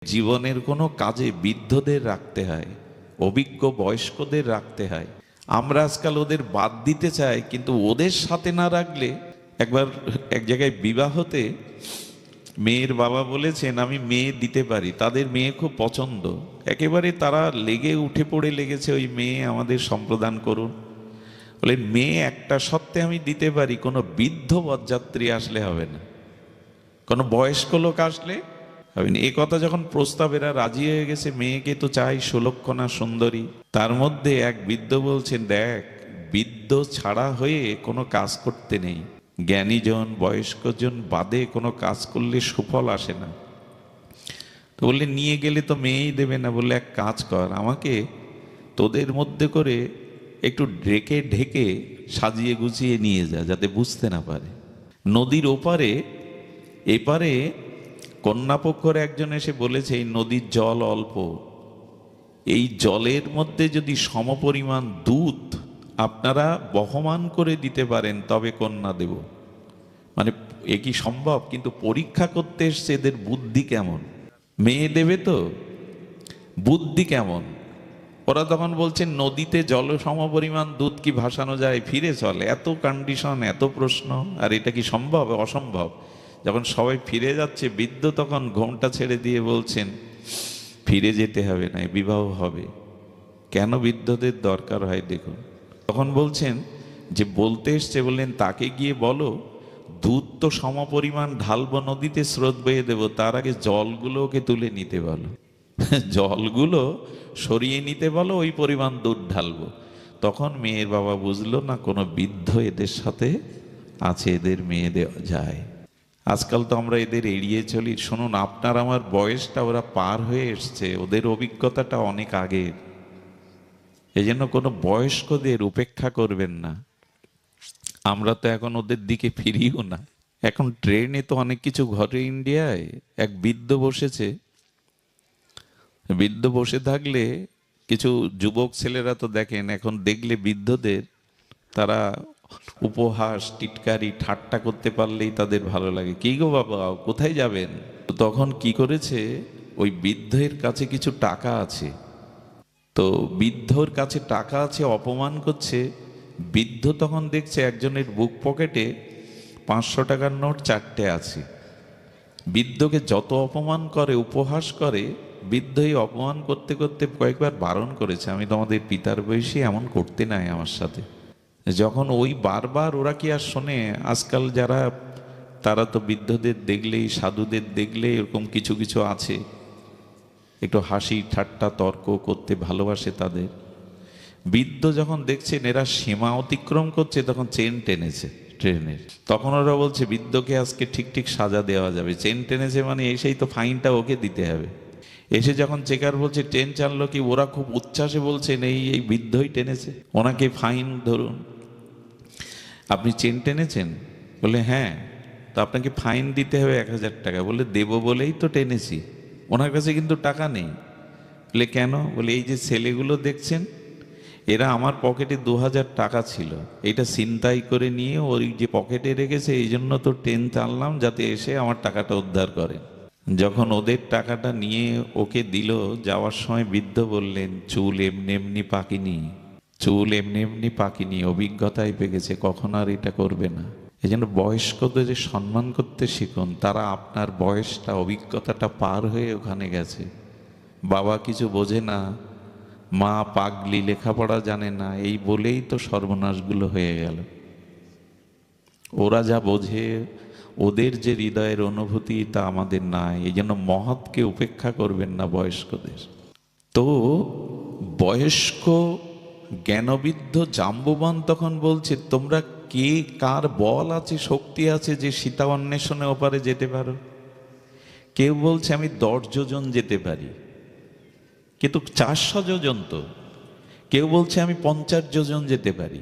জীবনের কোনো কাজে বৃদ্ধদের রাখতে হয়, অভিজ্ঞ বয়স্কদের রাখতে হয়। আমরা আজকাল ওদের বাদ দিতে চাই, কিন্তু ওদের সাথে না রাখলে। একবার এক জায়গায় বিবাহতে মেয়ের বাবা বলেছেন আমি মেয়ে দিতে পারি, তাদের মেয়ে খুব পছন্দ, একেবারে তারা লেগে উঠে পড়ে লেগেছে ওই মেয়ে আমাদের সম্প্রদান করুন। বলে মেয়ে একটা সত্ত্বে আমি দিতে পারি, কোনো বৃদ্ধ বরযাত্রী আসলে হবে না, কোনো বয়স্ক লোক আসলে হবে না। এ কথা যখন প্রস্তাবেরা রাজি হয়ে গেছে, মেয়েকে তো চাই সুলক্ষণা সুন্দরী, তার মধ্যে এক বৃদ্ধ বলছেন দেখ, বৃদ্ধ ছাড়া হয়ে কোনো কাজ করতে নেই, জ্ঞানীজন বয়স্কজন বাদে কোনো কাজ করলে সুফল আসে না। তো বললে নিয়ে গেলে তো মেয়েই দেবে না, বললে এক কাজ কর, আমাকে তোদের মধ্যে করে একটু ঢেকে ঢেকে সাজিয়ে গুছিয়ে নিয়ে যা, যাতে বুঝতে না পারে। নদীর ওপারে এপারে কন্যাপক্ষর একজন এসে বলেছে এই নদীর জল অল্প, এই জলের মধ্যে যদি সমপরিমাণ দুধ আপনারা বহমান করে দিতে পারেন তবে কন্যা দেব। মানে এ কি সম্ভব? কিন্তু পরীক্ষা করতে এসছে এদের বুদ্ধি কেমন, মেয়ে দেবে তো বুদ্ধি কেমন। ওরা তখন বলছে নদীতে জল সমপরিমাণ দুধ কি ভাসানো যায়, ফিরে চলে, এত কন্ডিশন, এত প্রশ্ন, আর এটা কি সম্ভব? অসম্ভব। যখন সবাই ফিরে যাচ্ছে, বৃদ্ধ তখন ঘোমটা ছেড়ে দিয়ে বলছেন ফিরে যেতে হবে না, বিবাহ হবে। কেন বৃদ্ধদের দরকার হয় দেখুন। তখন বলছেন যে বলতে এসছে, বললেন তাকে গিয়ে বলো দুধ তো সমপরিমাণ ঢালবো নদীতে, স্রোত বয়ে দেবো, তার আগে জলগুলো ওকে তুলে নিতে বলো, জলগুলো সরিয়ে নিতে বলো, ওই পরিমাণ দুধ ঢালবো। তখন মেয়ের বাবা বুঝলো না কোনো বৃদ্ধ এদের সাথে আছে, এদের মেয়ে দেওয়া যায়। আজকাল তো আমরা এদের এড়িয়ে চলি। শুনুন, আপনার আমার বয়সটা ওরা পার হয়ে এসছে, ওদের অভিজ্ঞতাটা অনেক আগের। এই জন্য কোনো বয়স্কদের উপেক্ষা করবেন না। আমরা তো এখন ওদের দিকে ফিরিও না। এখন ট্রেনে তো অনেক কিছু ঘটে ইন্ডিয়ায়। এক বৃদ্ধ বসেছে, বৃদ্ধ বসে থাকলে কিছু যুবক ছেলেরা তো দেখেন, এখন দেখলে বৃদ্ধদের তারা উপহাস টিটকারি ঠাট্টা করতে পারলেই তাদের ভালো লাগে। কি গো বাবা, কোথায় যাবেন? তো তখন কি করেছে, ওই বৃদ্ধের কাছে কিছু টাকা আছে, তো বৃদ্ধর কাছে টাকা আছে, অপমান করছে। বৃদ্ধ তখন দেখছে একজনের বুক পকেটে 500 টাকার নোট 4টে আছে। বৃদ্ধকে যত অপমান করে, উপহাস করে, বৃদ্ধ এই অপমান করতে করতে কয়েকবার বারণ করেছে, আমি তোমাদের পিতার বয়সী, এমন করতে নাই আমার সাথে। যখন ওই বারবার, ওরা কি আর শোনে? আজকাল যারা, তারা তো বৃদ্ধদের দেখলেই, সাধুদের দেখলেই এরকম কিছু কিছু আছে, একটু হাসি ঠাট্টা তর্ক করতে ভালোবাসে তাদের। বৃদ্ধ যখন দেখছেন এরা সীমা অতিক্রম করছে, তখন চেন টেনেছে ট্রেনের। তখন ওরা বলছে বৃদ্ধকে আজকে ঠিক ঠিক সাজা দেওয়া যাবে। চেন টেনেছে মানে এসেই তো ফাইনটা ওকে দিতে হবে। এসে যখন চেকার বলছে ট্রেন চাললো কি, ওরা খুব উচ্ছ্বাসে বলছেন এই বৃদ্ধই টেনেছে, ওনাকে ফাইন ধরুন। আপনি চেন টেনেছেন? বলে হ্যাঁ। তো আপনাকে ফাইন দিতে হবে 1000 টাকা। বলে দেবো বলেই তো টেনেছি, ওনার কাছে কিন্তু টাকা নেই। বলে কেন? বলে এই যে ছেলেগুলো দেখছেন, এরা আমার পকেটে 2000 টাকা ছিল, এটা ছিনতাই করে নিয়ে ওই যে পকেটে রেখেছে, এই জন্য তো ট্রেন টানলাম যাতে এসে আমার টাকাটা উদ্ধার করে। যখন ওদের টাকাটা নিয়ে ওকে দিল, যাওয়ার সময় বৃদ্ধ বললেন চুল এমনি এমনি পাকিনি, চুল এমনি এমনি পাকিনি, অভিজ্ঞতায় পেয়েছে, কখন আর এটা করবে না। এই জন্য বয়স্কদের সম্মান করতে শিখুন, তারা আপনার বয়সটা, অভিজ্ঞতাটা পার হয়ে ওখানে গেছে। বাবা কিছু বোঝে না, মা পাগলি, লেখাপড়া জানে না, এই বলেই তো সর্বনাশগুলো হয়ে গেল। ওরা যা বোঝে, ওদের যে হৃদয়ের অনুভূতি, তা আমাদের নাই। এই জন্য মহৎকে উপেক্ষা করবেন না বয়স্কদের। তো বয়স্ক জ্ঞানবিদ্ধ জাম্ববান তখন বলছে তোমরা কে, কার বল আছে, শক্তি আছে যে সীতা অন্বেষণে ওপারে যেতে পারো? কেউ বলছে আমি 10 যোজন যেতে পারি, কিন্তু 400 যোজন তো। কেউ বলছে আমি 50 যোজন যেতে পারি।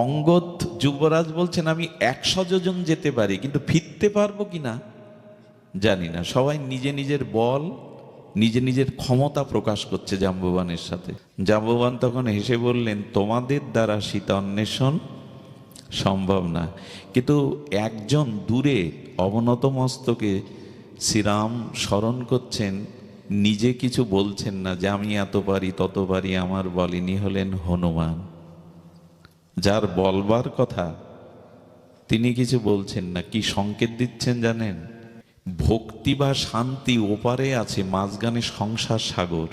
অঙ্গদ যুবরাজ বলছেন আমি 100 যোজন যেতে পারি, কিন্তু ফিরতে পারবো কিনা জানি না। সবাই নিজে নিজের বল, নিজে নিজের ক্ষমতা প্রকাশ করছে জাম্ববানের সাথে। জাম্ববান তখন হেসে বললেন তোমাদের দ্বারা সীতা অন্বেষণ সম্ভব না, কিন্তু একজন দূরে অবনত মস্তকে শ্রীরাম স্মরণ করছেন, নিজে কিছু বলছেন না যে আমি এত পারি তত পারি আমার বলেনি হলেন হনুমান। যার বলবার কথা তিনি কিছু বলছেন না। কি সংকেত দিচ্ছেন জানেন? ভক্তি বা শান্তি ওপারে আছে, মাঝখানে সংসার সাগর।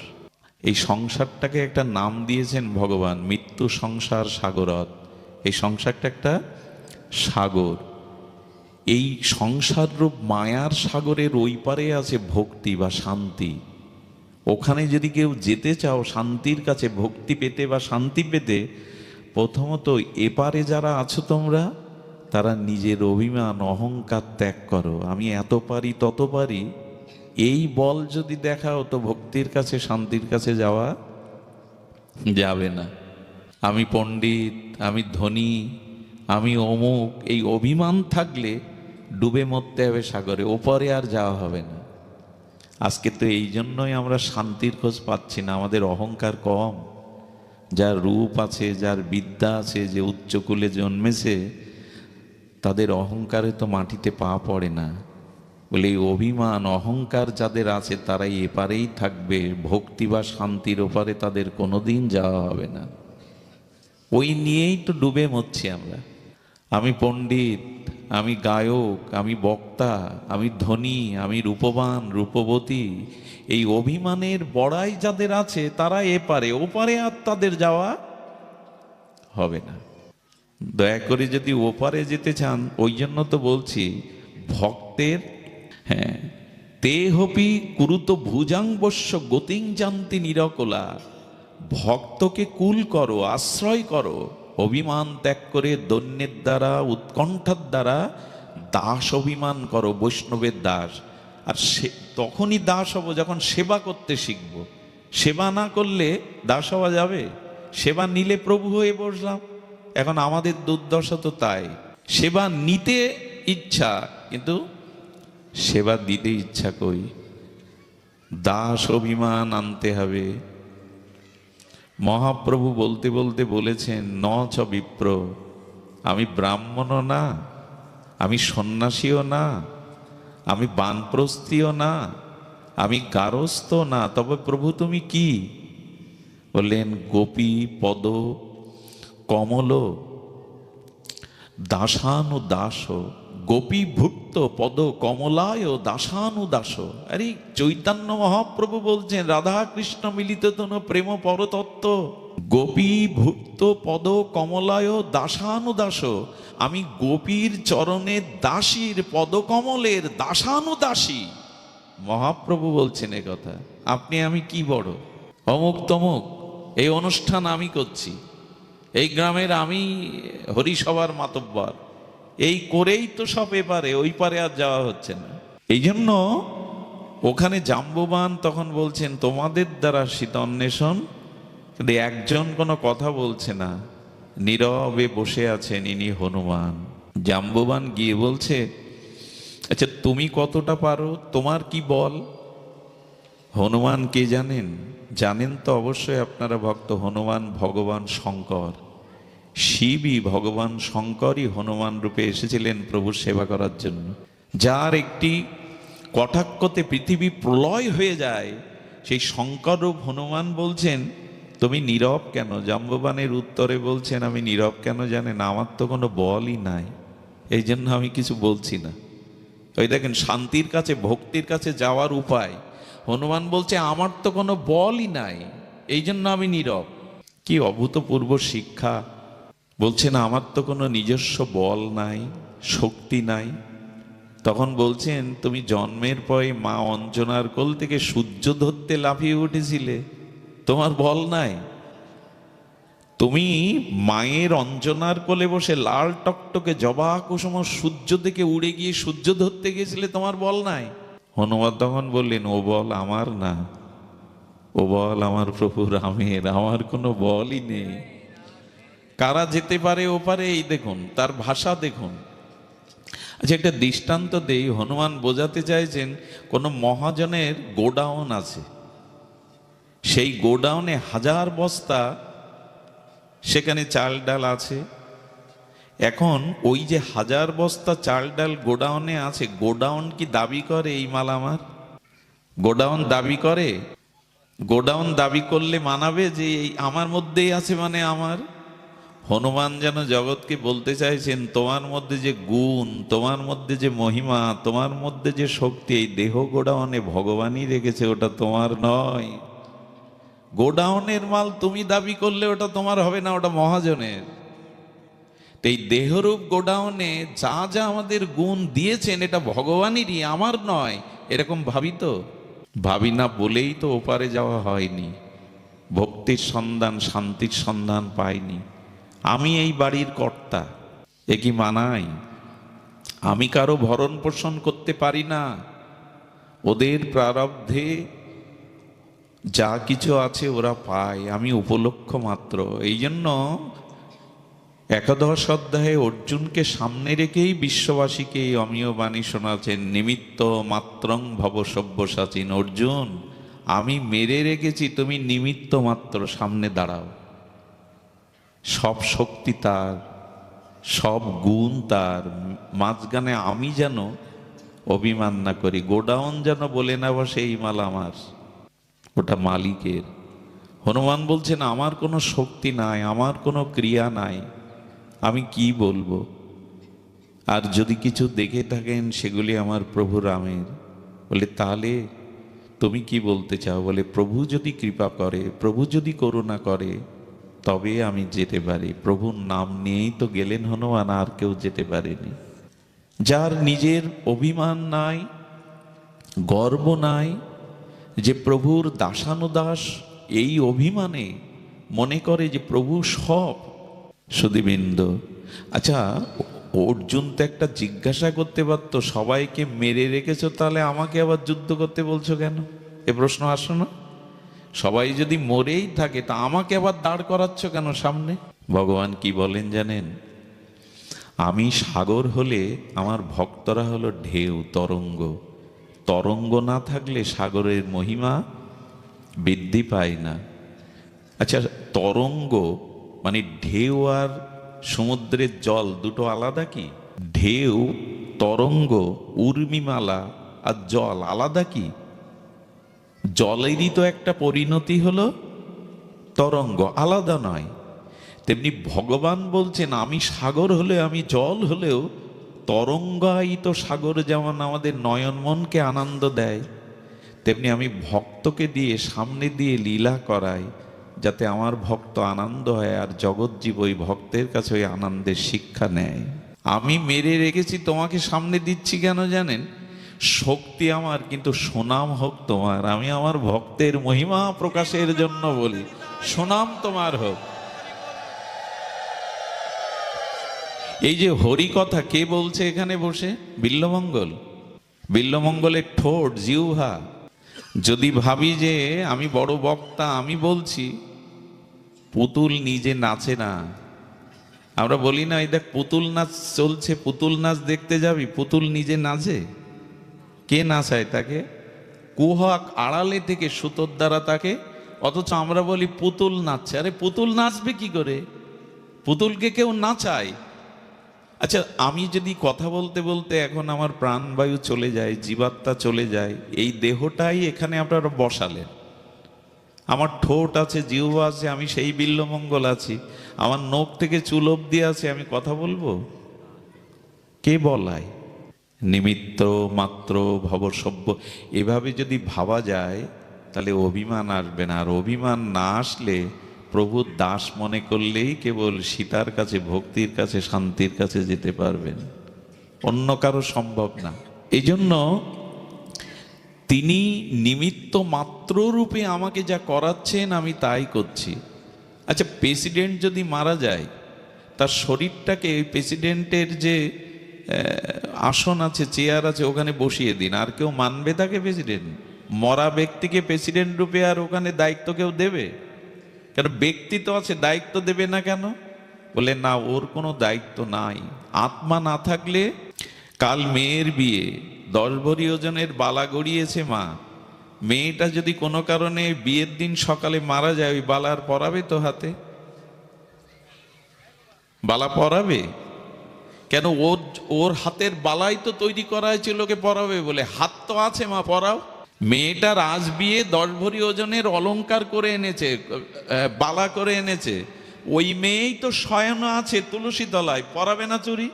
এই সংসারটাকে একটা নাম দিয়েছেন ভগবান, মৃত্যু সংসার সাগরত। এই সংসারটা একটা সাগর। এই সংসার রূপ মায়ার সাগরের ওই পারে আছে ভক্তি বা শান্তি। ওখানে যদি কেউ যেতে চাও শান্তির কাছে, ভক্তি পেতে বা শান্তি পেতে, প্রথমত এপারে যারা আছো তোমরা, তারা নিজের অভিমান অহংকার ত্যাগ করো। আমি এত পারি তত পারি, এই বল যদি দেখাও তো ভক্তির কাছে শান্তির কাছে যাওয়া যাবে না। আমি পণ্ডিত, আমি ধনী, আমি অমুক, এই অভিমান থাকলে ডুবে মরতে হবে সাগরে, ওপারে আর যাওয়া হবে না। আজকে তো এই জন্যই আমরা শান্তির খোঁজ পাচ্ছি না, আমাদের অহংকার কম। যার রূপ আছে, যার বিদ্যা আছে, যে উচ্চকুলে জন্মেছে, তাদের অহংকারে তো মাটিতে পা পড়ে না। বলে এই অভিমান অহংকার যাদের আছে তারাই এপারেই থাকবে, ভক্তি বা শান্তির ওপারে তাদের কোনোদিন যাওয়া হবে না। ওই নিয়েই তো ডুবে মরছি আমরা। আমি পণ্ডিত, আমি গায়ক, আমি বক্তা, আমি ধনী, আমি রূপবান, রূপবতী, এই অভিমানের বড়াই যাদের আছে তারা এপারে, ওপারে আর তাদের যাওয়া হবে না। দয়া করে যদি ওপারে যেতে চান, ওই জন্য তো বলছি ভক্তের, হ্যাঁ, তে হপি কুরুত ভুজাঙ্গস্য গতিং জানতি নিরকলা। ভক্তকে কুল করো, আশ্রয় করো, অভিমান ত্যাগ করে দৈন্যের দ্বারা, উৎকণ্ঠার দ্বারা দাস অভিমান করো, বৈষ্ণবের দাস। আর সে তখনই দাস হব যখন সেবা করতে শিখব। সেবা না করলে দাস হওয়া যাবে? সেবা নিলে প্রভু হয়ে বসলাম। এখন আমাদের দুর্দশা তো তাই, সেবা নিতে ইচ্ছা কিন্তু সেবা দিতে ইচ্ছা কই। দাস অভিমান আনতে হবে। মহাপ্রভু বলতে বলতে বলেছেন, ন চ বিপ্র, আমি ব্রাহ্মণও না, আমি সন্ন্যাসীও না, আমি বানপ্রস্থীও না, আমি গারস্থ না, তবে প্রভু তুমি কি? বললেন গোপী পদ কমল দাসানু দাস, গোপী ভুক্ত পদ কমলায় দাসানু দাস। আরে চৈতন্য মহাপ্রভু বলছেন রাধা কৃষ্ণ মিলিত তনু প্রেম পরতত্ত্ব, গোপী ভুক্ত পদ কমলায় দাসানু দাস। আমি গোপীর চরণের দাসীর পদকমলের দাসানু দাসী। মহাপ্রভু বলছেন এ কথা। আপনি আমি কি বড়? অমুক তমুক, এই অনুষ্ঠান আমি করছি, এই গ্রামের আমি হরিসভার মাতব্বর, এই করেই তো সব এপারে, ওই পারে আর যাওয়া হচ্ছে না। এই জন্য ওখানে জাম্ববান তখন বলছেন তোমাদের দ্বারা সীতা অন্বেষণ, কিন্তু একজন কোনো কথা বলছে না, নীরবে বসে আছেন ইনি হনুমান। জাম্ববান গিয়ে বলছে আচ্ছা তুমি কতটা পারো, তোমার কি বল? হনুমান কে জানেন? জানেন তো অবশ্যই আপনারা ভক্ত। হনুমান ভগবান শঙ্কর, শিবই ভগবান শঙ্করই হনুমান রূপে এসেছিলেন প্রভুর সেবা করার জন্য। যার একটি কটাক্ষতে পৃথিবী প্রলয় হয়ে যায়, সেই শঙ্কর রূপ হনুমান বলছেন তুমি নীরব কেন? জাম্ববানের উত্তরে বলছেন আমি নীরব কেন জানেন? আমার তো কোনো বলই নাই, এই জন্য আমি কিছু বলছি না। ওই দেখেন শান্তির কাছে ভক্তির কাছে যাওয়ার উপায়। হনুমান বলছে আমার তো কোনো বলই নাই, এই জন্য আমি নীরব। কি অভূতপূর্ব শিক্ষা! বলছেন আমার তো কোনো নিজস্ব বল নাই, শক্তি নাই। তখন বলছেন তুমি জন্মের পরে মা অঞ্জনার কোল থেকে সূর্য ধরতে লাফিয়ে উঠেছিলে, তোমার বল নাই? তুমি মায়ের অঞ্জনার কোলে বসে লাল টকটকে জবা কুসুম সূর্য থেকে উড়ে গিয়ে সূর্য ধরতে গেছিলে, তোমার বল নাই? হনুমান তখন বললেন ও বল আমার না, ও বল আমার প্রভু রামের, আমার কোনো বলই নেই। কারা যেতে পারে ওপারে? এই দেখুন তার ভাষা দেখুন। আচ্ছা একটা দৃষ্টান্ত দেই। হনুমান বোঝাতে চাইছেন কোন মহাজনের গোডাউন আছে, সেই গোডাউনে 1000 বস্তা সেখানে চাল ডাল আছে। এখন ওই যে 1000 বস্তা চাল ডাল গোডাউনে আছে, গোডাউন কি দাবি করে এই মাল আমার? গোডাউন দাবি করে, গোডাউন দাবি করলে মানাবে যে এই আমার মধ্যেই আছে মানে আমার? হনুমান যেন জগৎকে বলতে চাইছেন, তোমার মধ্যে যে গুণ, তোমার মধ্যে যে মহিমা, তোমার মধ্যে যে শক্তি, এই দেহ গোডাউনে ভগবানই রেখেছে, ওটা তোমার নয়। গোডাউনের মাল তুমি দাবি করলে ওটা তোমার হবে না, ওটা মহাজনের। এই দেহরূপ গোডাউনে যা যা আমাদের গুণ দিয়েছেন এটা ভগবানেরই, আমার নয়, এরকম ভাবি তো? ভাবি না বলেই তো ওপারে যাওয়া হয়নি, ভক্তির সন্ধান, শান্তির সন্ধান পাইনি। আমি এই বাড়ির কর্তা, এ কি মানাই? আমি কারো ভরণ পোষণ করতে পারি না। ওদের প্রারব্ধে যা কিছু আছে ওরা পায়, আমি উপলক্ষ মাত্র। এই জন্য একাদশ অধ্যায়ে অর্জুনকে সামনে রেখেই বিশ্ববাসীকে এই অমীয় বাণী শোনাচ্ছেন, নিমিত্ত মাত্রং ভব সব্যসাচীন। অর্জুন, আমি মেরে রেখেছি, তুমি নিমিত্ত মাত্র, সামনে দাঁড়াও। সব শক্তি তার, সব গুণ তার, মাঝখানে আমি যেন অভিমান না করি, গোডাউন যেন বলে না বসে এই মাল আমার, ওটা মালিকের। হনুমান বলছেন আমার কোনো শক্তি নাই, আমার কোনো ক্রিয়া নাই, আমি কি বলবো? আর যদি কিছু দেখে থাকেন সেগুলি আমার প্রভু রামের। বলে তাহলে তুমি কি বলতে চাও? বলে প্রভু যদি কৃপা করে, প্রভু যদি করুণা করে, তবে আমি যেতে পারি। প্রভুর নাম নিয়েই তো গেলেন হনুমান, আর কেউ যেতে পারেনি। যার নিজের অভিমান নাই, গর্ব নাই, যে প্রভুর দাসানুদাস, এই অভিমানে মনে করে যে প্রভু সব। সুধীবৃন্দ, আচ্ছা অর্জুন তো একটা জিজ্ঞাসা করতে পারতো, সবাইকে মেরে রেখেছো, তাহলে আমাকে আবার যুদ্ধ করতে বলছো কেন? এ প্রশ্ন আসো না? সবাই যদি মরেই থাকে তা আমাকে আবার দাঁড় করাচ্ছ কেন সামনে? ভগবান কি বলেন জানেন? আমি সাগর হলে আমার ভক্তরা হলো ঢেউ, তরঙ্গ। তরঙ্গ না থাকলে সাগরের মহিমা বৃদ্ধি পায় না। আচ্ছা, তরঙ্গ মানে ঢেউ আর সমুদ্রের জল দুটো আলাদা কি? ঢেউ, তরঙ্গ, উর্মিমালা আর জল আলাদা কি? জলেরই তো একটা পরিণতি হলো তরঙ্গ, আলাদা নয়। তেমনি ভগবান বলছেন আমি সাগর হলে, আমি জল হলেও তরঙ্গায়িত সাগর যেমন আমাদের নয়ন মনকে আনন্দ দেয়, তেমনি আমি ভক্তকে দিয়ে সামনে দিয়ে লীলা করাই, যাতে আমার ভক্ত আনন্দ হয় আর জগৎজীব ওই ভক্তের কাছে ওই আনন্দের শিক্ষা নেয়। আমি মেরে রেখেছি, তোমাকে সামনে দিচ্ছি কেন জানেন? শক্তি আমার, কিন্তু সুনাম হোক তোমার। আমি আমার ভক্তের মহিমা প্রকাশের জন্য বলি, সুনাম তোমার হোক। এই যে হরি কথা কে বলছে এখানে বসে? বিল্বমঙ্গল। বিল্বমঙ্গলের ঠোঁট, জিহ্বা। যদি ভাবি যে আমি বড় বক্তা, আমি বলছি, পুতুল নিজে নাচে না। আমরা বলি না এই দেখ পুতুল নাচ চলছে, পুতুল নাচ দেখতে যাবি, পুতুল নিজে নাচে? কে নাচায় তাকে? কুহক আড়ালে থেকে সুতোর দ্বারা তাকে, অথচ আমরা বলি পুতুল নাচছে। আরে পুতুল নাচবে কি করে? পুতুলকে কেউ নাচায়? আচ্ছা, আমি যদি কথা বলতে বলতে এখন আমার প্রাণবায়ু চলে যায়, জীবাত্মা চলে যায়, এই দেহটাই এখানে আপনারা বসালেন। আমার ঠোঁট আছে, জিহ্বা আছে, আমি সেই বিল্বমঙ্গল আছি, আমার নখ থেকে চুল অবধি আছে, আমি কথা বলবো? কে বলায়? নিমিত্ত মাত্র ভবসভ্য। এভাবে যদি ভাবা যায় তাহলে অভিমান আসবে না। আর অভিমান না আসলে প্রভুর দাস মনে করলেই কেবল সীতার কাছে, ভক্তির কাছে, শান্তির কাছে যেতে পারবেন, অন্য কারো সম্ভব না। এই জন্য তিনি নিমিত্ত মাত্র রূপে আমাকে যা করাচ্ছেন আমি তাই করছি। আচ্ছা, প্রেসিডেন্ট যদি মারা যায়, তার শরীরটাকে প্রেসিডেন্টের যে আসন আছে, চেয়ার আছে, ওখানে বসিয়ে দিন, আর কেউ মানবে তাকে প্রেসিডেন্ট? মরা ব্যক্তিকে প্রেসিডেন্ট রূপে আর ওখানে দায়িত্ব কেউ দেবে? কেন, ব্যক্তি তো আছে, দায়িত্ব দেবে না কেন? বলে না, ওর কোনো দায়িত্ব নাই। আত্মা না থাকলে, কাল মেয়ের বিয়ে, 10 ভরি ওজনের বালা গড়িয়েছে মা, মেয়েটা যদি কোনো কারণে বিয়ের দিন সকালে মারা যায়, ওই বালার পরাবে তো হাতে? বালা পরাবে কেন? ওর হাতের বালাই তো তৈরি করা হয়েছিল ওকে পরাবে বলে। হাত তো আছে, মা পরাও। মেয়েটা রাজবিয়ে 10 ভরি ওজনের অলংকার করে এনেছে, বালা করে এনেছে, ওই মেয়েই তো শয়ন আছে তুলসী তলায়, পরাবে না চুরি?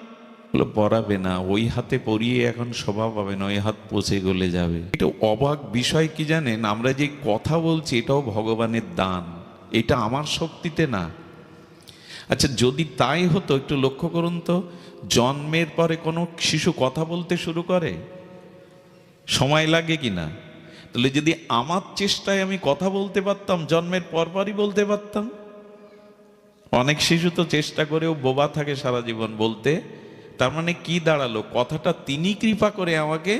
বললো পরাবে না, ওই হাতে পরিয়ে এখন শোভা পাবে না, ওই হাত পচে গলে যাবে। এটা অবাক বিষয় কি জানেন, আমরা যে কথা বলছি এটাও ভগবানের দান, এটা আমার শক্তিতে না। আচ্ছা যদি তাই হতো, একটু লক্ষ্য করুন তো, জন্মের পরে কোনো শিশু কথা বলতে শুরু করে, সময় লাগে কি না? তাহলে যদি আমার চেষ্টায় আমি কথা বলতে পারতাম, জন্মের পরপরই বলতে পারতাম। অনেক শিশু তো চেষ্টা করেও বোবা থাকে সারা জীবন বলতে। তার মানে কি দাঁড়ালো, কথাটা তিনি কৃপা করে আমাকে,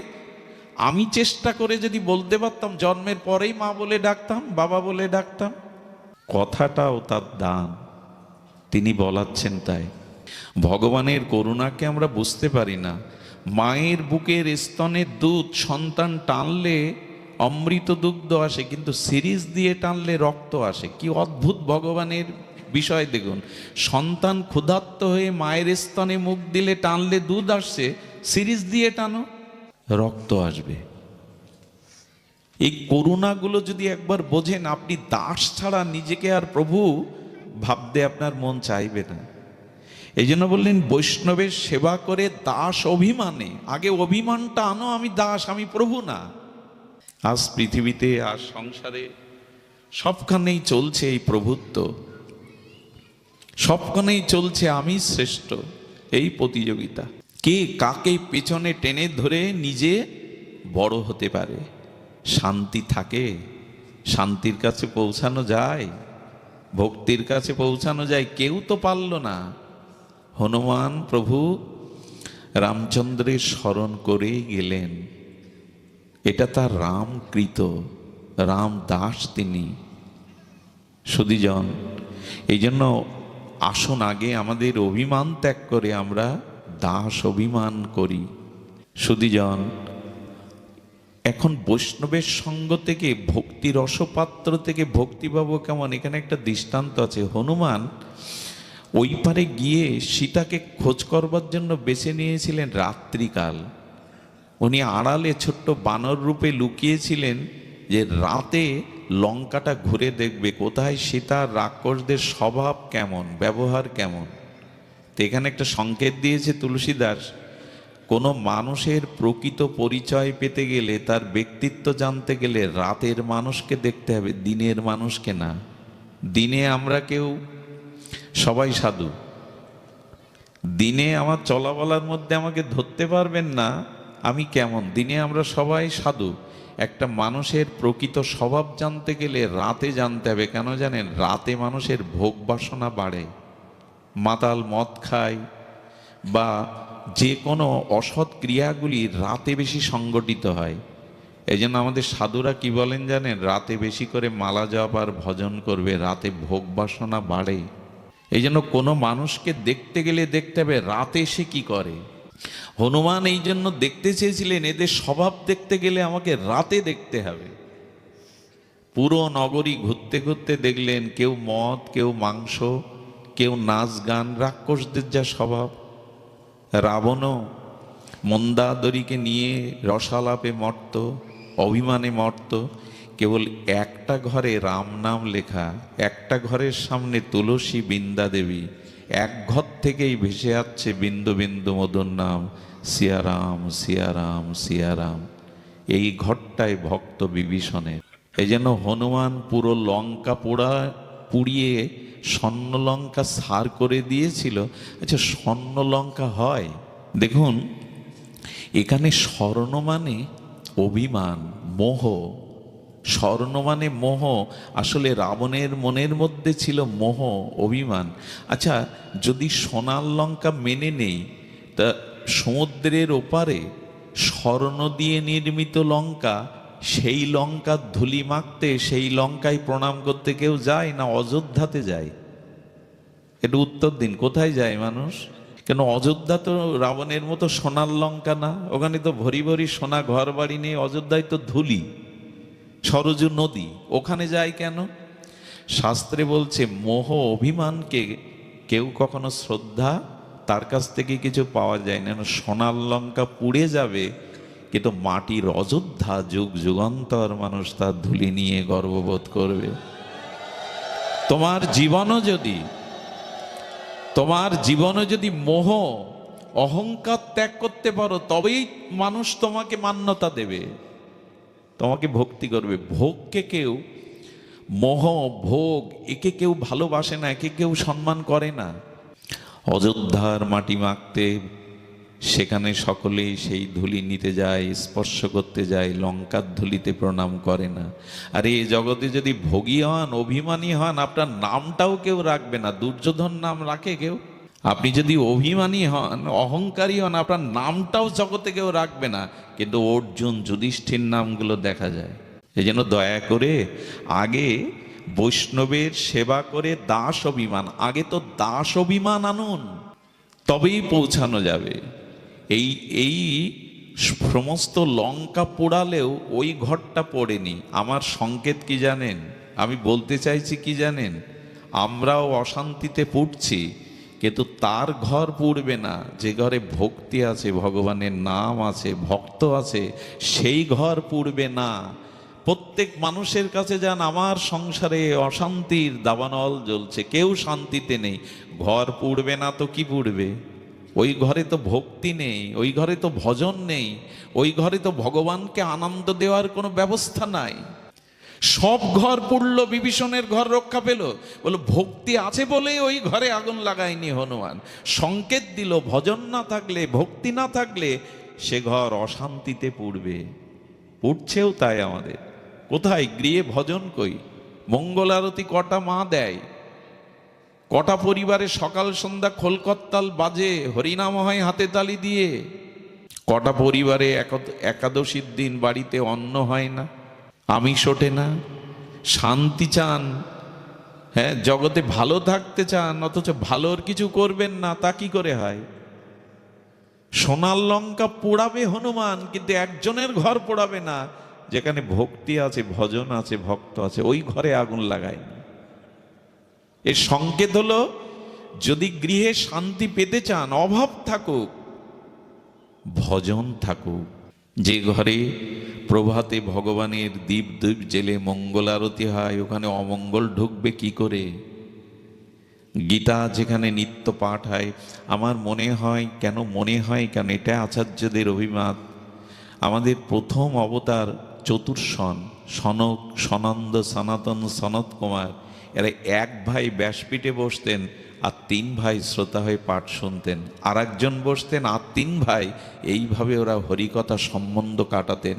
আমি চেষ্টা করে যদি বলতে পারতাম, জন্মের পরেই মা বলে ডাকতাম, বাবা বলে ডাকতাম। কথাটাও তার দান, তিনি বলাচ্ছেন। তাই ভগবানের করুণাকে আমরা বুঝতে পারি না। মায়ের বুকের স্তনের দুধ সন্তান টানলে অমৃত দুগ্ধ আসে, কিন্তু সিরিজ দিয়ে টানলে রক্ত আসে। কি অদ্ভুত ভগবানের বিষয় দেখুন, সন্তান ক্ষুধার্ত হয়ে মায়ের স্তনে মুখ দিলে টানলে দুধ আসছে, সিরিজ দিয়ে টানো রক্ত আসবে। এই করুণাগুলো যদি একবার বোঝেন, আপনি দাস ছাড়া নিজেকে আর প্রভু ভাবতে আপনার মন চাইবে না। এই জন্য বললেন বৈষ্ণবের সেবা করে দাস অভিমানে। আগে অভিমানটা আনো, আমি দাস, আমি প্রভু না। আজ পৃথিবীতে আর সংসারে সবখানেই চলছে এই প্রভুত্ব, সবখানেই চলছে আমি শ্রেষ্ঠ, এই প্রতিযোগিতা। কে কাকে পেছনে টেনে ধরে নিজে বড় হতে পারে। শান্তি থাকে, শান্তির কাছে পৌঁছানো যায়, ভক্তির কাছে পৌঁছানো যায়। কেউ তো পারল না। হনুমান প্রভু রামচন্দ্রের স্মরণ করেই গেলেন, এটা তার রামকৃত, রাম দাস তিনি। সুধীজন, এই জন্য আসুন আগে আমাদের অভিমান ত্যাগ করে আমরা দাস অভিমান করি। সুধীজন, এখন বৈষ্ণবের সঙ্গ থেকে, ভক্তি রসপাত্র থেকে ভক্তি পাবো কেমন? এখানে একটা দৃষ্টান্ত আছে। হনুমান ওই পারে গিয়ে সীতাকে খোঁজ করবার জন্য বেছে নিয়েছিলেন রাত্রিকাল। উনি আড়ালে ছোট্ট বানর রূপে লুকিয়েছিলেন, যে রাতে লঙ্কাটা ঘুরে দেখবে কোথায় সীতা, রাক্ষসদের স্বভাব কেমন, ব্যবহার কেমন। তো এখানে একটা সংকেত দিয়েছে তুলসীদাস, কোনো মানুষের প্রকৃত পরিচয় পেতে গেলে, তার ব্যক্তিত্ব জানতে গেলে রাতের মানুষকে দেখতে হবে, দিনের মানুষকে না। দিনে আমরা কেউ সবাই সাধু, দিনে আমার চলাবলার মধ্যে আমাকে ধরতে পারবেন না আমি কেমন। দিনে আমরা সবাই সাধু। একটা মানুষের প্রকৃত স্বভাব জানতে গেলে রাতে জানতে হবে। কেন জানেন? রাতে মানুষের ভোগ বাসনা বাড়ে, মাতাল মদ খায়, বা যে কোনো অসৎ ক্রিয়াগুলি রাতে বেশি সংগঠিত হয়। এই জন্য আমাদের সাধুরা কি বলেন জানেন? রাতে বেশি করে মালা জপ আর ভজন করবে, রাতে ভোগ বাসনা বাড়ে। এই জন্য কোনো মানুষকে দেখতে গেলে দেখতে হবে রাতে সে কি করে। হনুমান এই জন্য দেখতে চেয়েছিলেন, এদের স্বভাব দেখতে গেলে আমাকে রাতে দেখতে হবে। পুরো নগরী ঘুরতে ঘুরতে দেখলেন, কেউ মদ, কেউ মাংস, কেউ নাচ গান, রাক্ষসদের যা স্বভাব। রাবণও মন্দাদরীকে নিয়ে রসালাপে মর্ত, অভিমানে মর্ত। কেবল একটা ঘরে রাম নাম লেখা, একটা ঘরের সামনে তুলসী বৃন্দা দেবী, এক ঘর থেকেই ভেসে আসছে বিন্দু বিন্দু মধুর নাম, সিয়ারাম সিয়ারাম সিয়ারাম। এই ঘরটায় ভক্ত বিভীষণের। এই জন্য হনুমান পুরো লঙ্কা পুড়িয়ে স্বর্ণ লঙ্কা সার করে দিয়েছিল। আচ্ছা, স্বর্ণ লঙ্কা হয়? দেখুন, এখানে স্বর্ণ মানে অভিমান, মোহ। স্বর্ণ মানে মোহ। আসলে রাবণের মনের মধ্যে ছিল মোহ, অভিমান। আচ্ছা, যদি সোনার লঙ্কা মেনে নেই, তা সমুদ্রের ওপারে স্বর্ণ দিয়ে নির্মিত লঙ্কা, সেই লঙ্কার ধুলি মাখতে, সেই লঙ্কায় প্রণাম করতে কেউ যায় না? অযোধ্যাতে যায়। একটু উত্তর দিন, কোথায় যায় মানুষ? কেন অযোধ্যা তো রাবণের মতো সোনার লঙ্কা না, ওখানে তো ভরি ভরি সোনা ঘর বাড়ি নেই। অযোধ্যায় তো ধুলি, সরজু নদী, ওখানে যায় কেন? শাস্ত্রে বলছে মোহ অভিমানকে কেউ কখনো শ্রদ্ধা, তার কাছ থেকে কিছু পাওয়া যায় না। সোনার লঙ্কা পুড়ে যাবে, কিন্তু মাটির অযোধ্যা যুগ যুগান্তর মানুষ তার ধুলি নিয়ে গর্ববোধ করবে। তোমার জীবনে যদি মোহ অহংকার ত্যাগ করতে পারো, তবেই মানুষ তোমাকে মান্যতা দেবে, তোমাকে ভক্তি করবে। ভোগকে কেউ, মোহ ভোগ একে কেউ ভালোবাসে না, একে কেউ সম্মান করে না। অযোধ্যার মাটি মাখতে সেখানে সকলেই সেই ধুলি নিতে যায়, স্পর্শ করতে যায়, লঙ্কার ধুলিতে প্রণাম করে না। আর এই জগতে যদি ভোগী হন, অভিমানী হন, আপনার নামটাও কেউ রাখবে না। দুর্যোধন নাম রাখে কেউ? আপনি যদি অভিমানী হন, অহংকারী হন, আপনার নামটাও জগতে কেউ রাখবে না। কিন্তু অর্জুন, যুধিষ্ঠির নামগুলো দেখা যায়। এই জন্য দয়া করে আগে বৈষ্ণবের সেবা করে দাস অভিমান, আগে তো দাস অভিমান আনুন, তবেই পৌঁছানো যাবে। এই সমস্ত লঙ্কা পোড়ালেও ওই ঘরটা পড়েনি। আমার সংকেত কি জানেন? আমি বলতে চাইছি কি জানেন? আমরাও অশান্তিতে পুড়ছি, কিন্তু তার ঘর পুড়বে না যে ঘরে ভক্তি আছে, ভগবানের নাম আছে, ভক্ত আছে, সেই ঘর পুড়বে না। প্রত্যেক মানুষের কাছে যান, আমার সংসারে অশান্তির দাবানল জ্বলছে, কেউ শান্তিতে নেই, ঘর পুড়বে না তো কি পুড়বে? ওই ঘরে তো ভক্তি নেই, ওই ঘরে তো ভজন নেই, ওই ঘরে তো ভগবানকে আনন্দ দেওয়ার কোনো ব্যবস্থা নাই। সব ঘর পুড়লো, বিভীষণের ঘর রক্ষা পেল, বলো ভক্তি আছে বলেই ওই ঘরে আগুন লাগায়নি হনুমান। সংকেত দিল ভজন না থাকলে, ভক্তি না থাকলে সে ঘর অশান্তিতে পুড়বে। পুড়ছেও তাই আমাদের। কোথায় গৃহে ভজন কই? মঙ্গল আরতি কটা মা দেয়? কটা পরিবারে সকাল সন্ধ্যা খোলকত্তাল বাজে, হরিনাম হয় হাতে তালি দিয়ে? কটা পরিবারে একাদশীর দিন বাড়িতে অন্ন হয় না, আমিষ ওঠে না? শান্তি চান, হ্যাঁ, জগতে ভালো থাকতে চান, অথচ ভালোর কিছু করবেন না, তা কি করে হয়? সোনার লঙ্কা পোড়াবে হনুমান, কিন্তু একজনের ঘর পোড়াবে না যেখানে ভক্তি আছে, ভজন আছে, ভক্ত আছে, ওই ঘরে আগুন লাগায়নি। এর সংকেত হলো, যদি গৃহে শান্তি পেতে চান, অভাব থাকুক, ভজন থাকুক। যে ঘরে প্রভাতে ভগবানের দীপ দীপ জেলে মঙ্গল আরতি হয়, ওখানে অমঙ্গল ঢুকবে কি করে? গীতা যেখানে নিত্য পাঠ হয়, আমার মনে হয় কেন এটা আচার্যদের অভিমত, আমাদের প্রথম অবতার চতুর্শন, সনক, সনন্দ, সনাতন, সনত কুমার, এরা এক ভাই ব্যাসপীঠে বসতেন আর তিন ভাই শ্রোতা হয়ে পাঠ শুনতেন, আর একজন বসতেন আর তিন ভাই, এইভাবে ওরা হরিকথা সম্বন্ধ কাটাতেন।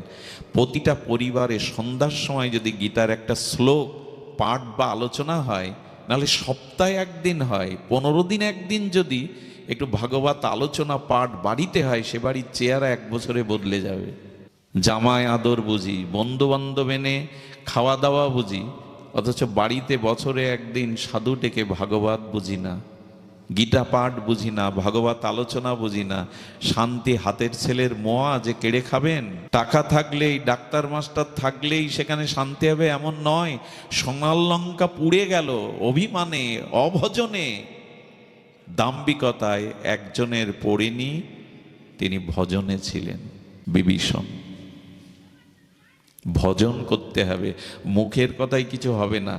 প্রতিটা পরিবারে সন্ধ্যার সময় যদি গীতার একটা শ্লোক পাঠ বা আলোচনা হয়, নাহলে সপ্তাহে একদিন হয়, 15 দিন একদিন যদি একটু ভাগবত আলোচনা পাঠ বাড়িতে হয়, সে বাড়ির চেহারা 1 বছরে বদলে যাবে। জামায় আদর বুঝি, বন্ধু বান্ধব এনে খাওয়া দাওয়া বুঝি, অথচ বাড়িতে বছরে একদিন সাধু ডেকে ভাগবত বুঝি না, গীতা পাঠ বুঝি না, ভাগবত আলোচনা বুঝি না। শান্তি হাতের ছেলের মোয়া যে কেড়ে খাবেন। টাকা থাকলেই, ডাক্তার মাস্টার থাকলেই সেখানে শান্তি হবে এমন নয়। সোনার লঙ্কা পুড়ে গেল অভিমানে, অভজনে, দাম্ভিকতায়। একজনের পড়েনি, তিনি ভজনে ছিলেন, বিভীষণ। ভজন করতে হবে, মুখের কথায় কিছু হবে না।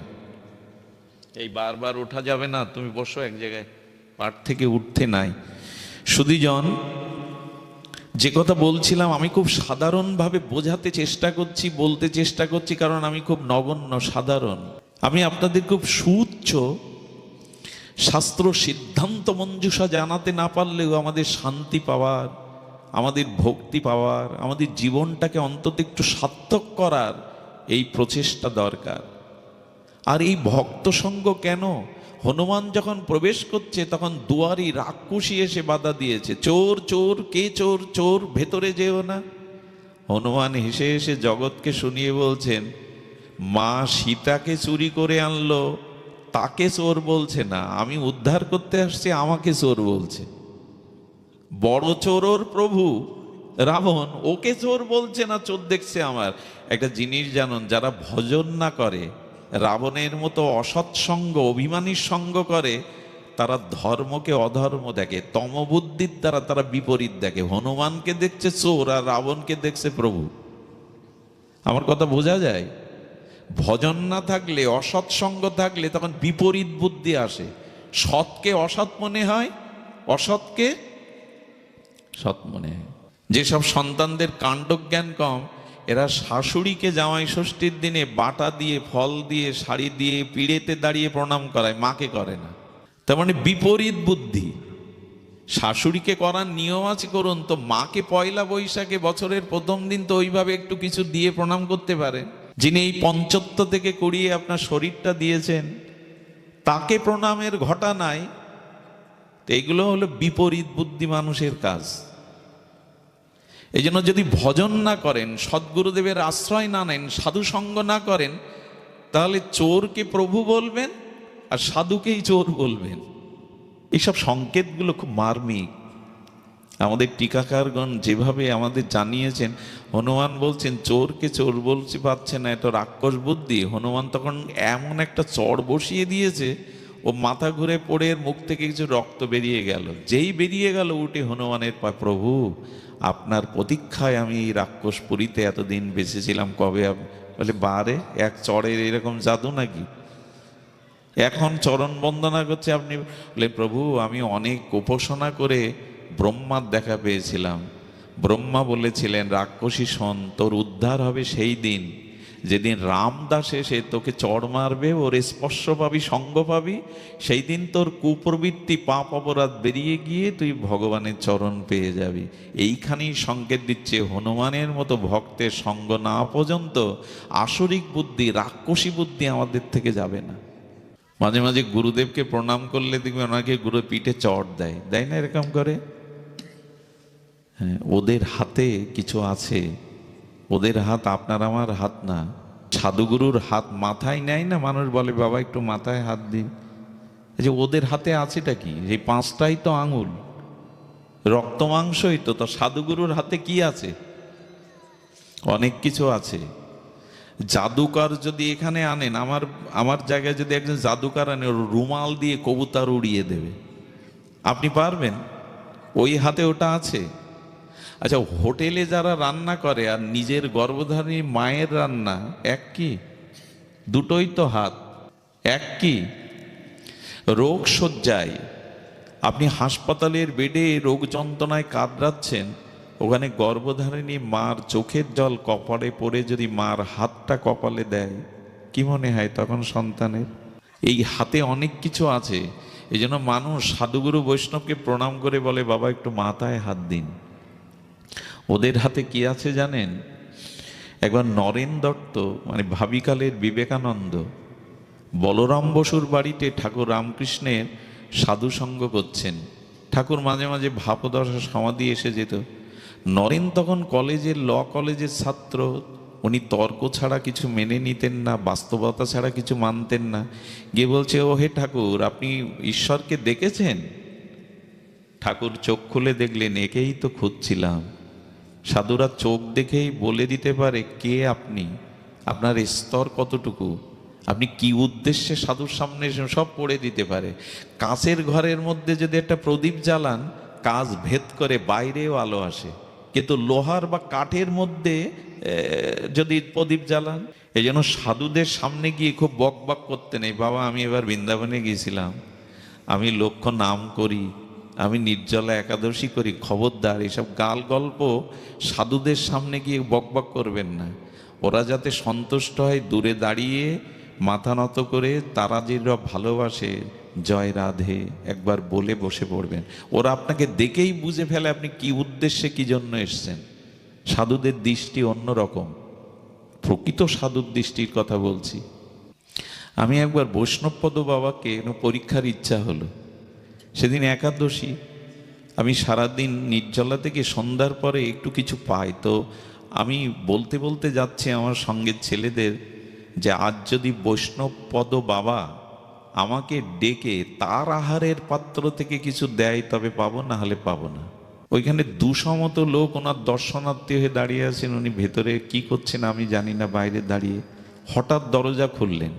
এই বারবার ওঠা যাবে না, তুমি বসো এক জায়গায়, পাঠ থেকে উঠতে নাই। সুধীজন, যে কথা বলছিলাম, আমি খুব সাধারণভাবে বোঝাতে চেষ্টা করছি, বলতে চেষ্টা করছি, কারণ আমি খুব নগণ্য, সাধারণ। আমি আপনাদের খুব সুউচ্চ শাস্ত্র সিদ্ধান্ত মঞ্জুষা জানাতে না পারলেও আমাদের শান্তি পাওয়ার, আমাদের ভক্তি পাওয়ার, আমাদের জীবনটাকে অন্তত একটু সার্থক করার এই প্রচেষ্টা দরকার। আর এই ভক্ত সঙ্গ কেন? হনুমান যখন প্রবেশ করছে তখন দুয়ারি রাক্ষসী এসে বাধা দিয়েছে, চোর চোর, কে চোর? চোর, ভেতরে যেও না। হনুমান হেসে হেসে জগৎকে শুনিয়ে বলছেন, মা সীতাকে চুরি করে আনলো, তাকে চোর বলছে না, আমি উদ্ধার করতে আসছি, আমাকে চোর বলছে। বড় চোর ওর প্রভু রাবণ, ওকে চোর বলছে না, চোর দেখছে আমার। একটা জিনিস জানুন, যারা ভজন না করে, রাবণের মতো অসৎসঙ্গ, অভিমানীর সঙ্গ করে, তারা ধর্মকে অধর্ম দেখে, তমবুদ্ধির দ্বারা তারা বিপরীত দেখে। হনুমানকে দেখছে চোর আর রাবণকে দেখছে প্রভু। আমার কথা বোঝা যায়? ভজন না থাকলে, অসৎসঙ্গ থাকলে তখন বিপরীত বুদ্ধি আসে। সৎকে অসৎ মনে হয়, অসৎকে সৎ মনে হয়। যেসব সন্তানদের কাণ্ডজ্ঞান কম, এরা শাশুড়িকে জামাই ষষ্ঠীর দিনে বাটা দিয়ে, ফল দিয়ে, শাড়ি দিয়ে, পিড়েতে দাঁড়িয়ে প্রণাম করায়, মাকে করে না। তার মানে বিপরীত বুদ্ধি। শাশুড়িকে করার নিয়ম আছে, করুন, তো মাকে পয়লা বৈশাখে বছরের প্রথম দিন তো ওইভাবে একটু কিছু দিয়ে প্রণাম করতে পারেন। যিনি এই পঞ্চত্ব থেকে করিয়ে আপনার শরীরটা দিয়েছেন, তাকে প্রণামের ঘটা নাই। তো এগুলো হলো বিপরীত বুদ্ধি মানুষের কাজ। এই জন্য যদি ভজন না করেন, সদ্গুরুদেবের আশ্রয় না নেন, সাধু সঙ্গ না করেন, তাহলে চোরকে প্রভু বলবেন আর সাধুকেই চোর বলবেন। এইসব সংকেতগুলো খুব মার্মিক। আমাদের টিকাকারগণ যেভাবে আমাদের জানিয়েছেন, হনুমান বলছেন চোরকে চোর বলতে পারছে না, এটা রাক্ষস বুদ্ধি। হনুমান তখন এমন একটা চড় বসিয়ে দিয়েছে, ও মাথা ঘুরে পড়ে মুখ থেকে কিছু রক্ত বেরিয়ে গেল। যেই বেরিয়ে গেল, উঠে হনুমানের পায়, প্রভু আপনার প্রতীক্ষায় আমি এই রাক্ষসপুরীতে এতদিন বেঁচেছিলাম, কবে? বলে বারে, এক চড়ের এরকম জাদু নাকি? এখন চরণ বন্দনা করছে আপনি। বলে প্রভু আমি অনেক উপাসনা করে ব্রহ্মার দেখা পেয়েছিলাম। ব্রহ্মা বলেছিলেন রাক্ষসী শোন, তোর উদ্ধার হবে সেই দিন যেদিন রামদাস এসে তোকে চড় মারবে, ওর স্পর্শ পাবি, সঙ্গ পাবি। সেই দিন তোর কুপ্রবৃত্তি, পাপ অপরাধ বেরিয়ে গিয়ে তুই ভগবানের চরণ পেয়ে যাবি। এইখানেই সংকেত দিচ্ছে, হনুমানের মতো ভক্তের সঙ্গ না পর্যন্ত আসরিক বুদ্ধি, রাক্ষসী বুদ্ধি আমাদের থেকে যাবে না। মাঝে মাঝে গুরুদেবকে প্রণাম করলে দেখবে ওনাকে গুরু পিঠে চড় দেয়, দেয় না এরকম করে? হ্যাঁ, ওদের হাতে কিছু আছে। ওদের হাত আপনার আমার হাত না। সাধুগুরুর হাত মাথায় নেয় না, মানুষ বলে বাবা একটু মাথায় হাত দিন। যে ওদের হাতে আছেটা কি? এই পাঁচটাই তো আঙুল, রক্ত মাংসই তো। সাধুগুরুর হাতে কি আছে? অনেক কিছু আছে। জাদুকর যদি এখানে আনেন, আমার জায়গায় যদি একজন জাদুকর আনে, ওর রুমাল দিয়ে কবুতর উড়িয়ে দেবে। আপনি পারবেন? ওই হাতে ওটা আছে। আচ্ছা, হোটেলে যারা রান্না করে আর নিজের গর্ভধারী মায়ের রান্না এক কি? দুটোই তো হাত, এক কি? রোগ শয্যায় আপনি হাসপাতালের বেডে রোগ যন্ত্রণায় কাতরাচ্ছেন, ওখানে গর্ভধারিণী মার চোখের জল কপালে পড়ে যদি মার হাতটা কপালে দেয়, কি মনে হয় তখন সন্তানের? এই হাতে অনেক কিছু আছে। এই জন্য মানুষ সাধুগুরু বৈষ্ণবকে প্রণাম করে বলে বাবা একটু মাথায় হাত দিন। ওদের হাতে কি আছে জানেন? একবার নরেন দত্ত, মানে ভাবিকালের বিবেকানন্দ, বলরাম বসুর বাড়িতে ঠাকুর রামকৃষ্ণের সাধু সঙ্গ করছেন। ঠাকুর মাঝে মাঝে ভাবদশা সমাধি এসে যেত। নরেন তখন কলেজের, ল কলেজের ছাত্র। উনি তর্ক ছাড়া কিছু মেনে নিতেন না, বাস্তবতা ছাড়া কিছু মানতেন না। গিয়ে বলছে, ও হে ঠাকুর, আপনি ঈশ্বরকে দেখেছেন? ঠাকুর চোখ খুলে দেখলেন, একেই তো খুঁজছিলাম। সাধুরা চোখ দেখেই বলে দিতে পারে কে আপনি, আপনার স্তর কতটুকু, আপনি কি উদ্দেশ্যে সাধুর সামনে সব পড়ে দিতে পারে। কাঁচের ঘরের মধ্যে যদি একটা প্রদীপ জ্বালান, কাঁচ ভেদ করে বাইরেও আলো আসে, কিন্তু লোহার বা কাঠের মধ্যে যদি প্রদীপ জ্বালান। এই জন্য সাধুদের সামনে গিয়ে খুব বক বক করতে নেই। বাবা আমি এবার বৃন্দাবনে গিয়েছিলাম, আমি লক্ষ্য নাম করি, আমি নির্জলা একাদশী করি, খবরদার এসব গাল গল্প সাধুদের সামনে গিয়ে বকবক করবেন না। ওরা যাতে সন্তুষ্ট হয়, দূরে দাঁড়িয়ে মাথা নত করে তারা যেটা ভালোবাসে, জয় রাধে একবার বলে বসে পড়বেন। ওরা আপনাকে দেখেই বুঝে ফেলে আপনি কি উদ্দেশ্যে, কি জন্য এসছেন। সাধুদের দৃষ্টি অন্যরকম, প্রকৃত সাধুর দৃষ্টির কথা বলছি। আমি একবার বৈষ্ণবপদ বাবাকে পরীক্ষার ইচ্ছা হলো। সেদিন একাদশী, আমি সারাদিন নির্জলা থেকে সন্ধ্যার পরে একটু কিছু পাই, তো আমি বলতে বলতে যাচ্ছি আমার সঙ্গের ছেলেদের যে আজ যদি বৈষ্ণবপদ বাবা আমাকে ডেকে তার আহারের পাত্র থেকে কিছু দেয় তবে পাবো, না হলে পাবো না। ওইখানে 200 মতো লোক ওনার দর্শনার্থী হয়ে দাঁড়িয়ে আছেন। উনি ভেতরে কি করছেন আমি জানি না, বাইরে দাঁড়িয়ে হঠাৎ দরজা খুললেন,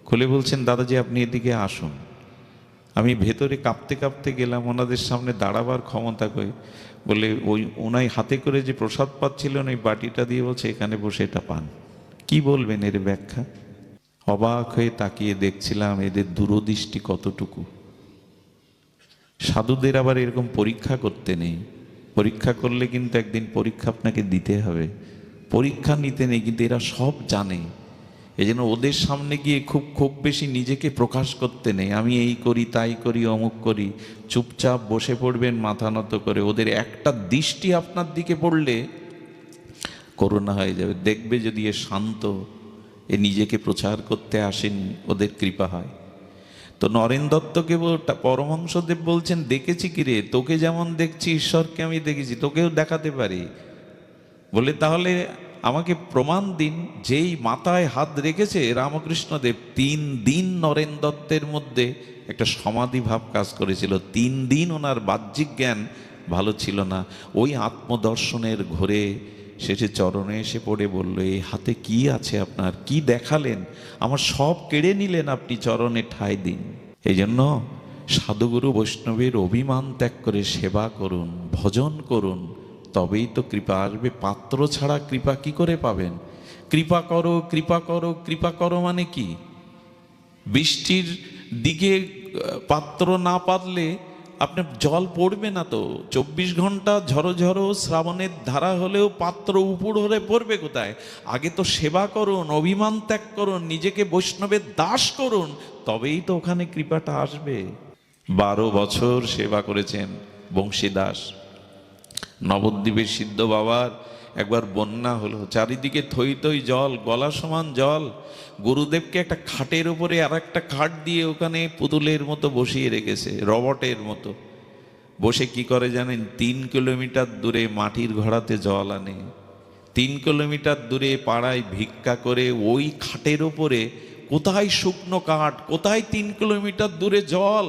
খুলে বলছেন দাদাজি আপনি এদিকে আসুন। আমি ভেতরে কাঁপতে কাঁপতে গেলাম, ওনাদের সামনে দাঁড়াবার ক্ষমতা কই, বলে ওই ওনাই হাতে করে যে প্রসাদ পাচ্ছিলেন ওই বাটিটা দিয়ে বলছে এখানে বসে এটা পান। কি বলবেন এর ব্যাখ্যা? অবাক হয়ে তাকিয়ে দেখছিলাম এদের দূরদৃষ্টি কতটুকু। সাধুদের আবার এরকম পরীক্ষা করতে নেই, পরীক্ষা করলে কিন্তু একদিন পরীক্ষা আপনাকে দিতে হবে। পরীক্ষা নিতে নেই, কিন্তু এরা সব জানে। এই জন্য ওদের সামনে গিয়ে খুব বেশি নিজেকে প্রকাশ করতে নেই, আমি এই করি তাই করি অমুক করি। চুপচাপ বসে পড়বেন মাথা নত করে। ওদের একটা দৃষ্টি আপনার দিকে পড়লে করুণা হয়ে যাবে, দেখবে যদি এ শান্ত, এ নিজেকে প্রচার করতে আসেন, ওদের কৃপা হয়। তো নরেন দত্তকে পরমহংসদেব বলছেন, দেখেছি কিরে, তোকে যেমন দেখছি ঈশ্বরকে আমি দেখেছি, তোকেও দেখাতে পারি। বলে তাহলে আমাকে প্রমাণ দিন। যেই মাথায় হাত রেখেছে রামকৃষ্ণদেব, 3 দিন নরেন দত্তের মধ্যে একটা সমাধি ভাব কাজ করেছিল। 3 দিন ওনার বাহ্যিক জ্ঞান ভালো ছিল না। ওই আত্মদর্শনের ঘোরে শেষে চরণে এসে পড়ে বলল, এই হাতে কি আছে আপনার, কি দেখালেন, আমার সব কেড়ে নিলেন আপনি, চরণে ঠাঁই দিন। এই জন্য সাধুগুরু বৈষ্ণবের অভিমান ত্যাগ করে সেবা করুন, ভজন করুন, তবেই তো কৃপা আসবে। পাত্র ছাড়া কৃপা কি করে পাবেন? কৃপা করো কৃপা করো কৃপা করো মানে কি? বৃষ্টির দিকে পাত্র না পাতলে আপনার জল পড়বে না তো। 24 ঘন্টা ঝড়ো ঝড়ো শ্রাবণের ধারা হলেও পাত্র উপর হলে পড়বে কোথায়? আগে তো সেবা করুন, অভিমান ত্যাগ করুন, নিজেকে বৈষ্ণবের দাস করুন, তবেই তো ওখানে কৃপাটা আসবে। 12 বছর সেবা করেছেন বংশীদাস। নবদ্বীপের সিদ্ধ বাবার একবার বন্যা হলো, চারিদিকে থই থই জল, গলা সমান জল। গুরুদেবকে একটা খাটের উপরে আর একটা খাট দিয়ে ওখানে পুতুলের মতো বসিয়ে রেখেছে, রবটের মতো। বসে কি করে জানেন? 3 কিলোমিটার দূরে মাটির ঘড়াতে জল আনে, 3 কিলোমিটার দূরে পাড়ায় ভিক্ষা করে ওই খাটের উপরে, কোথায় শুকনো কাঠ, কোথায় 3 কিলোমিটার দূরে জল,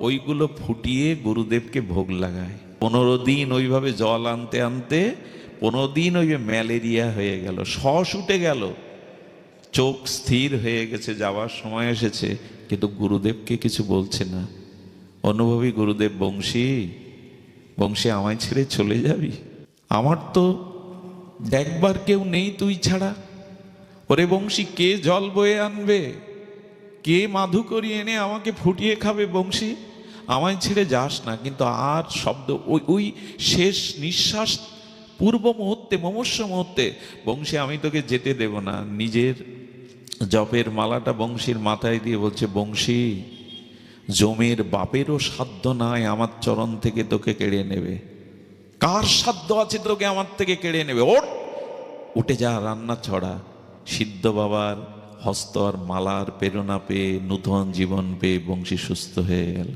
ওইগুলো ফুটিয়ে গুরুদেবকে ভোগ লাগায়। 15 দিন ওইভাবে জল আনতে আনতে 15 দিন ওই ম্যালেরিয়া হয়ে গেল, শ্বাস উঠে গেল, চোখ স্থির হয়ে গেছে, যাওয়ার সময় এসেছে, কিন্তু গুরুদেবকে কিছু বলছে না। অনুভবী গুরুদেব, বংশী বংশী আমায় ছেড়ে চলে যাবি? আমার তো দেখবার কেউ নেই তুই ছাড়া। ওরে বংশী, কে জল বয়ে আনবে, কে মাধু করিয়ে এনে আমাকে ফুটিয়ে খাবে? বংশী আমায় ছেড়ে যাস না। কিন্তু আর শব্দ, ওই শেষ নিঃশ্বাস পূর্ব মুহূর্তে, মমস্য মুহূর্তে, বংশী আমি তোকে যেতে দেব না। নিজের জপের মালাটা বংশীর মাথায় দিয়ে বলছে, বংশী জমের বাপেরও সাধ্য নাই আমার চরণ থেকে তোকে কেড়ে নেবে। কার সাধ্য আছে তোকে আমার থেকে কেড়ে নেবে? ওঠ, উঠে যা, রান্না ছড়া। সিদ্ধ বাবার হস্ত আর মালার প্রেরণা পেয়ে, নূতন জীবন পেয়ে বংশী সুস্থ হয়ে গেল।